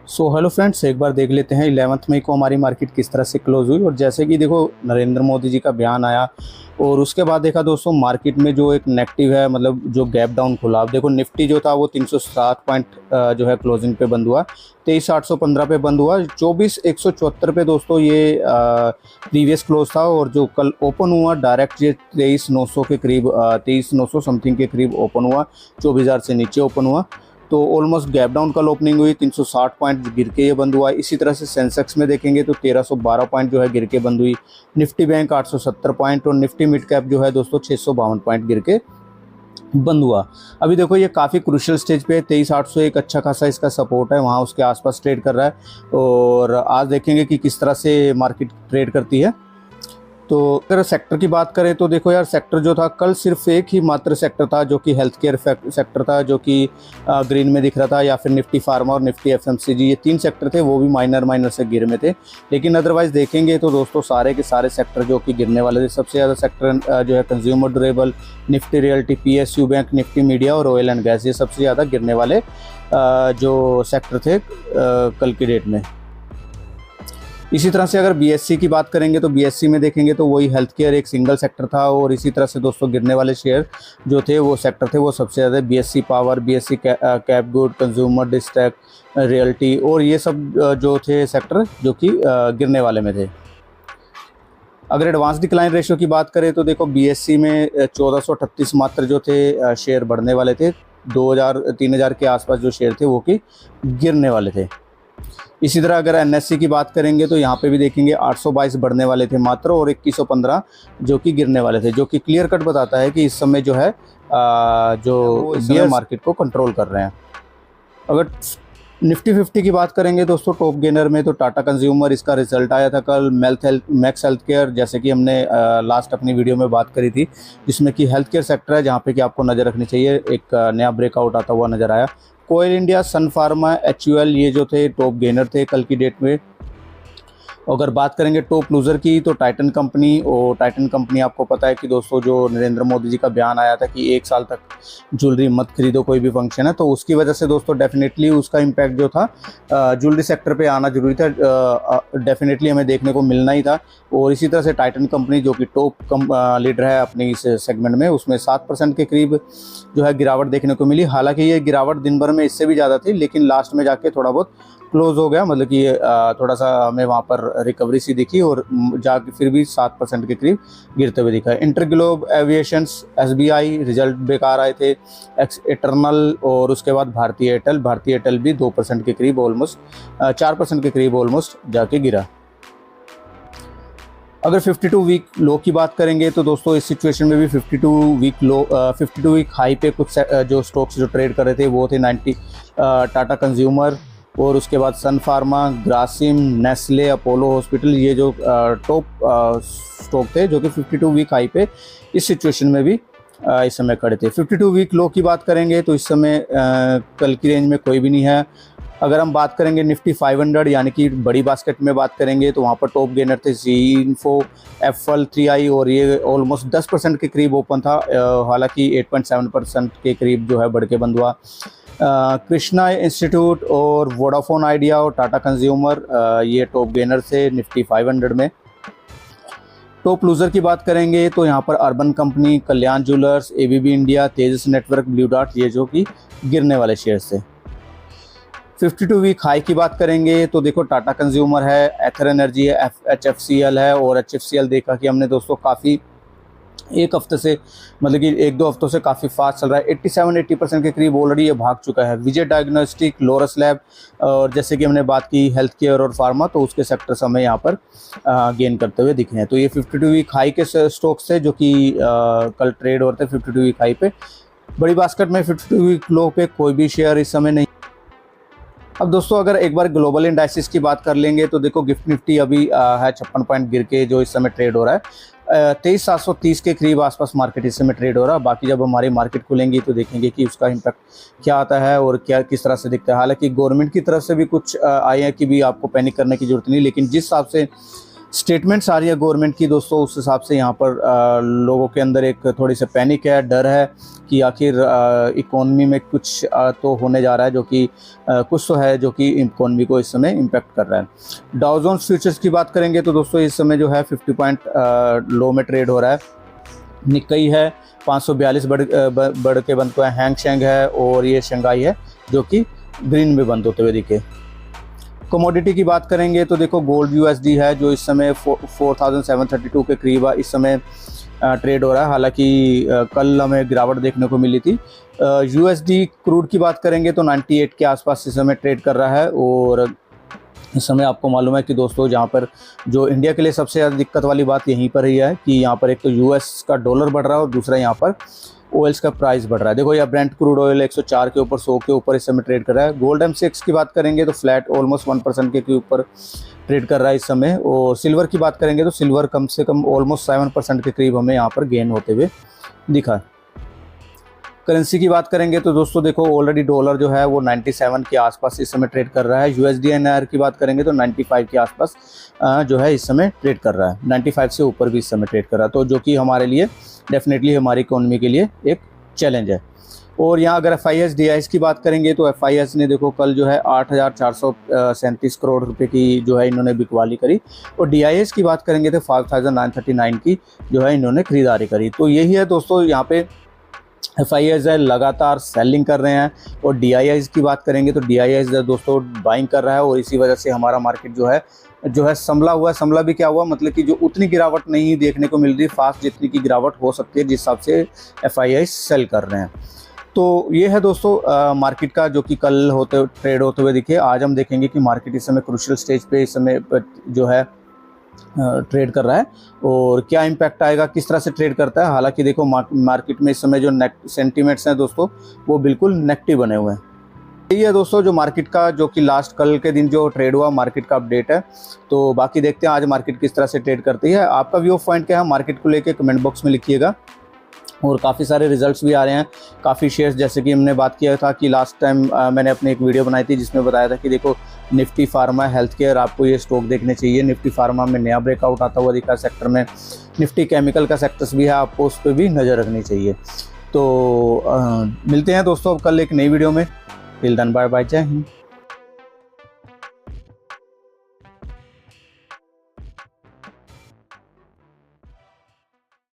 So hello friends, एक बार देख लेते हैं 11 मई को हमारी मार्केट किस तरह से क्लोज हुई। और जैसे कि देखो, नरेंद्र मोदी जी का बयान आया और उसके बाद देखा दोस्तों मार्केट में जो एक नेगेटिव है, मतलब जो गैप डाउन खुला। अब देखो निफ्टी जो था वो 307 पॉइंट जो है क्लोजिंग पे बंद हुआ, 23,815 पे बंद हुआ। 24,174 पे दोस्तों ये प्रीवियस क्लोज था। और जो कल ओपन हुआ डायरेक्ट ये 23,900 के करीब, 23,900 समथिंग के करीब ओपन हुआ, 24,000 से नीचे ओपन हुआ। तो ऑलमोस्ट गैप डाउन कल ओपनिंग हुई, 360 पॉइंट गिर के ये बंद हुआ। इसी तरह से सेंसेक्स में देखेंगे तो 1312 पॉइंट जो है गिर के बंद हुई। निफ्टी बैंक 870 पॉइंट और निफ्टी मिड कैप जो है दोस्तों 652 पॉइंट गिर के बंद हुआ। अभी देखो ये काफ़ी क्रूशियल स्टेज पे है, 23,800 एक अच्छा खासा इसका सपोर्ट है, वहाँ उसके आसपास ट्रेड कर रहा है। और आज देखेंगे कि किस तरह से मार्केट ट्रेड करती है। तो अगर सेक्टर की बात करें तो देखो यार, सेक्टर जो था कल सिर्फ एक ही मात्र सेक्टर था जो कि हेल्थ केयर सेक्टर था, जो कि ग्रीन में दिख रहा था, या फिर निफ्टी फार्मा और निफ्टी एफएमसीजी, ये 3 सेक्टर थे, वो भी माइनर से गिर में थे। लेकिन अदरवाइज देखेंगे तो दोस्तों सारे के सारे सेक्टर जो कि गिरने वाले थे। सबसे ज़्यादा सेक्टर जो है consumer durable, Nifty realty, PSU bank, Nifty media और ऑयल एंड गैस, ये सबसे ज़्यादा गिरने वाले जो सेक्टर थे कल की डेट में। इसी तरह से अगर बीएससी की बात करेंगे तो बीएससी में देखेंगे तो वही हेल्थ केयर एक सिंगल सेक्टर था। और इसी तरह से दोस्तों गिरने वाले शेयर जो थे वो सेक्टर थे वो सबसे ज़्यादा BSC power, BSC cap good, consumer डिस्टेक, रियल्टी, और ये सब जो थे सेक्टर जो कि गिरने वाले में थे। अगर एडवांस डिक्लाइन रेशियो की बात करें तो देखो बीएससी में 1438 मात्र जो थे शेयर बढ़ने वाले थे, 3,000 के आसपास जो शेयर थे वो कि गिरने वाले थे। इसी तरह अगर एनएससी की बात करेंगे तो यहाँ पे भी देखेंगे 822 बढ़ने वाले थे मात्र और 2115 जो कि गिरने वाले थे, जो कि क्लियर कट बताता है कि इस समय जो है जो इस समय मार्केट को कंट्रोल कर रहे हैं। अगर निफ्टी 50 की बात करेंगे दोस्तों, टॉप गेनर में तो टाटा कंज्यूमर, इसका रिजल्ट आया था कल। मैक्स हेल्थ केयर, जैसे कि हमने लास्ट अपनी वीडियो में बात करी थी, जिसमें कि हेल्थ केयर सेक्टर है जहाँ पे कि आपको नज़र रखनी चाहिए, एक नया ब्रेकआउट आता हुआ नज़र आया। कोयल इंडिया, सन फार्मा, एचयूएल, ये जो थे टॉप गेनर थे कल की डेट में। अगर बात करेंगे टॉप लूज़र की तो टाइटन कंपनी, और टाइटन कंपनी आपको पता है कि दोस्तों जो नरेंद्र मोदी जी का बयान आया था कि 1 साल तक ज्वेलरी मत खरीदो, कोई भी फंक्शन है, तो उसकी वजह से दोस्तों डेफिनेटली उसका इम्पैक्ट जो था ज्वेलरी सेक्टर पे आना जरूरी था, डेफिनेटली हमें देखने को मिलना ही था। और इसी तरह से टाइटन कंपनी जो कि टॉप लीडर है अपनी इस सेगमेंट में, उसमें 7% के करीब जो है गिरावट देखने को मिली। हालांकि ये गिरावट दिन भर में इससे भी ज़्यादा थी, लेकिन लास्ट में जाके थोड़ा बहुत क्लोज हो गया, मतलब कि थोड़ा सा हमें वहाँ पर रिकवरी सी दिखी और जाके फिर भी 7% के करीब गिरते हुए दिखा। इंटरग्लोब एविएशंस, एसबीआई रिजल्ट बेकार आए थे, एटर्नल और उसके बाद भारतीय एयरटेल भी 2% के करीब, ऑलमोस्ट 4% के करीब ऑलमोस्ट जाके गिरा। अगर 52 वीक लो की बात करेंगे तो दोस्तों इस सिचुएशन में भी 52 वीक हाई पे कुछ जो स्टॉक्स जो ट्रेड कर रहे थे वो थे 90 टाटा कंज्यूमर, और उसके बाद सन फार्मा, ग्रासिम, नेस्ले, अपोलो हॉस्पिटल, ये जो टॉप स्टॉक थे जो कि 52 वीक हाई पे इस सिचुएशन में भी इस समय खड़े थे। 52 वीक लो की बात करेंगे तो इस समय कल की रेंज में कोई भी नहीं है। अगर हम बात करेंगे निफ्टी 500 यानी कि बड़ी बास्केट में बात करेंगे तो वहाँ पर टॉप गेनर थे ज़ीइंफो, एफएल, 3i, और ये ऑलमोस्ट 10% के करीब ओपन था, हालांकि 8.7% के करीब जो है बढ़ के बंद हुआ। कृष्णा इंस्टीट्यूट और वोडाफोन आइडिया और टाटा कंज्यूमर ये टॉप गेनर थे निफ्टी 500 में। टॉप लूज़र की बात करेंगे तो यहाँ पर अर्बन कंपनी, कल्याण ज्वेलर्स, एबीबी इंडिया, तेजस नेटवर्क, ब्लू डार्ट, ये जो कि गिरने वाले शेयर्स थे। 52 वीक हाई की बात करेंगे तो देखो टाटा कंज्यूमर है, एथर एनर्जी है, HFCL है, और HFCL देखा कि हमने दोस्तों काफ़ी एक हफ्ते से, मतलब कि 1-2 हफ्तों से काफ़ी फास्ट चल रहा है, 87-80% के करीब ऑलरेडी ये भाग चुका है। विजय डायग्नोस्टिक, लोरस लैब, और जैसे कि हमने बात की हेल्थ केयर और फार्मा, तो उसके सेक्टर्स हमें यहाँ पर गेन करते हुए दिखे हैं। तो ये 52 वीक हाई के स्टॉक्स थे जो कि कल ट्रेड हो रहे थे 52 वीक हाई पे। बड़ी बास्केट में 52 वीक लो पे कोई भी शेयर इस समय नहीं। अब दोस्तों अगर एक बार ग्लोबल इंडाइसिस की बात कर लेंगे तो देखो गिफ्ट निफ्टी अभी है 56 पॉइंट गिर के जो इस समय ट्रेड हो रहा है, 23,730 के करीब आसपास मार्केट इस समय ट्रेड हो रहा है। बाकी जब हमारी मार्केट खुलेंगी तो देखेंगे कि उसका इम्पैक्ट क्या आता है और क्या किस तरह से दिखता है। हालांकि गवर्नमेंट की तरफ से भी कुछ आए हैं कि भी आपको पैनिक करने की जरूरत नहीं, लेकिन जिस हिसाब से स्टेटमेंट्स आ रही है गवर्नमेंट की दोस्तों, उस हिसाब से यहाँ पर लोगों के अंदर एक थोड़ी सी पैनिक है, डर है कि आखिर इकोनॉमी में कुछ तो होने जा रहा है, जो कि कुछ तो है जो कि इकोनॉमी को इस समय इम्पैक्ट कर रहा है। डाउ जोन्स फ्यूचर्स की बात करेंगे तो दोस्तों इस समय जो है 50 पॉइंट लो में ट्रेड हो रहा है। निक्केई है 542 बढ़ के बंद हुआ है। हैंग शेंग है और ये शंघाई है जो कि ग्रीन में बंद होते हुए दिखे। कमोडिटी की बात करेंगे तो देखो गोल्ड यूएसडी है जो इस समय 4732 के करीब इस समय ट्रेड हो रहा है। हालांकि कल हमें गिरावट देखने को मिली थी। यूएसडी क्रूड की बात करेंगे तो 98 के आसपास इस समय ट्रेड कर रहा है। और इस समय आपको मालूम है कि दोस्तों जहाँ पर जो इंडिया के लिए सबसे ज़्यादा दिक्कत वाली बात यहीं पर ही है कि यहाँ पर एक तो यूएस का डॉलर बढ़ रहा है और दूसरा यहाँ पर ऑयल्स का प्राइस बढ़ रहा है। देखो यह ब्रेंट क्रूड ऑयल 104 के ऊपर 100 के ऊपर इस समय ट्रेड कर रहा है। गोल्ड M6 की बात करेंगे तो फ्लैट ऑलमोस्ट 1% के ऊपर ट्रेड कर रहा है इस समय। और सिल्वर की बात करेंगे तो सिल्वर कम से कम ऑलमोस्ट 7% के करीब हमें यहाँ पर गेन होते हुए दिखा। करेंसी की बात करेंगे तो दोस्तों देखो ऑलरेडी डॉलर जो है वो 97 के आसपास इस समय ट्रेड कर रहा है। USD/INR की बात करेंगे तो 95 के आसपास जो है इस समय ट्रेड कर रहा है। 95 से ऊपर भी इस समय ट्रेड कर रहा है, तो जो कि हमारे लिए डेफिनेटली हमारी इकोनॉमी के लिए एक चैलेंज है। और यहाँ अगर FIS DIS की बात करेंगे तो FIS ने देखो कल जो है 8,437 करोड़ रुपए की जो है इन्होंने बिकवाली करी। और DIS की बात करेंगे तो 5,939 की जो है इन्होंने खरीदारी करी। तो यही है दोस्तों, यहाँ पे FIS है लगातार सेलिंग कर रहे हैं। और DIS की बात करेंगे तो DIS दोस्तों बाइंग कर रहा है और इसी वजह से हमारा मार्केट जो है संभला हुआ है। संभला भी क्या हुआ, मतलब कि जो उतनी गिरावट नहीं देखने को मिल रही फास्ट जितनी की गिरावट हो सकती है, जिस हिसाब से FIS सेल कर रहे हैं। तो ये है दोस्तों मार्केट का जो कि कल ट्रेड होते हुए दिखे। आज हम देखेंगे कि मार्केट इस समय क्रूशियल स्टेज पे इस समय जो है ट्रेड कर रहा है और क्या इम्पैक्ट आएगा, किस तरह से ट्रेड करता है। हालांकि देखो मार्केट में इस समय जो सेंटीमेंट्स हैं दोस्तों वो बिल्कुल नेगेटिव बने हुए हैं। यही है दोस्तों जो मार्केट का जो कि लास्ट कल के दिन जो ट्रेड हुआ मार्केट का अपडेट है। तो बाकी देखते हैं आज मार्केट किस तरह से ट्रेड करती है। आपका व्यू ऑफ पॉइंट क्या है मार्केट को लेके कमेंट बॉक्स में लिखिएगा। और काफ़ी सारे रिजल्ट्स भी आ रहे हैं, काफ़ी शेयर्स, जैसे कि हमने बात किया था कि लास्ट टाइम मैंने अपनी एक वीडियो बनाई थी जिसमें बताया था कि देखो निफ्टी फार्मा हेल्थ केयर आपको ये स्टॉक देखने चाहिए। निफ्टी फार्मा में नया ब्रेकआउट आता हुआ दिखा सेक्टर में। निफ्टी केमिकल का सेक्टर्स भी है, आपको उस पर भी नज़र रखनी चाहिए। तो मिलते हैं दोस्तों अब कल एक नई वीडियो में। टिल देन बाय बाय, जय हिंद।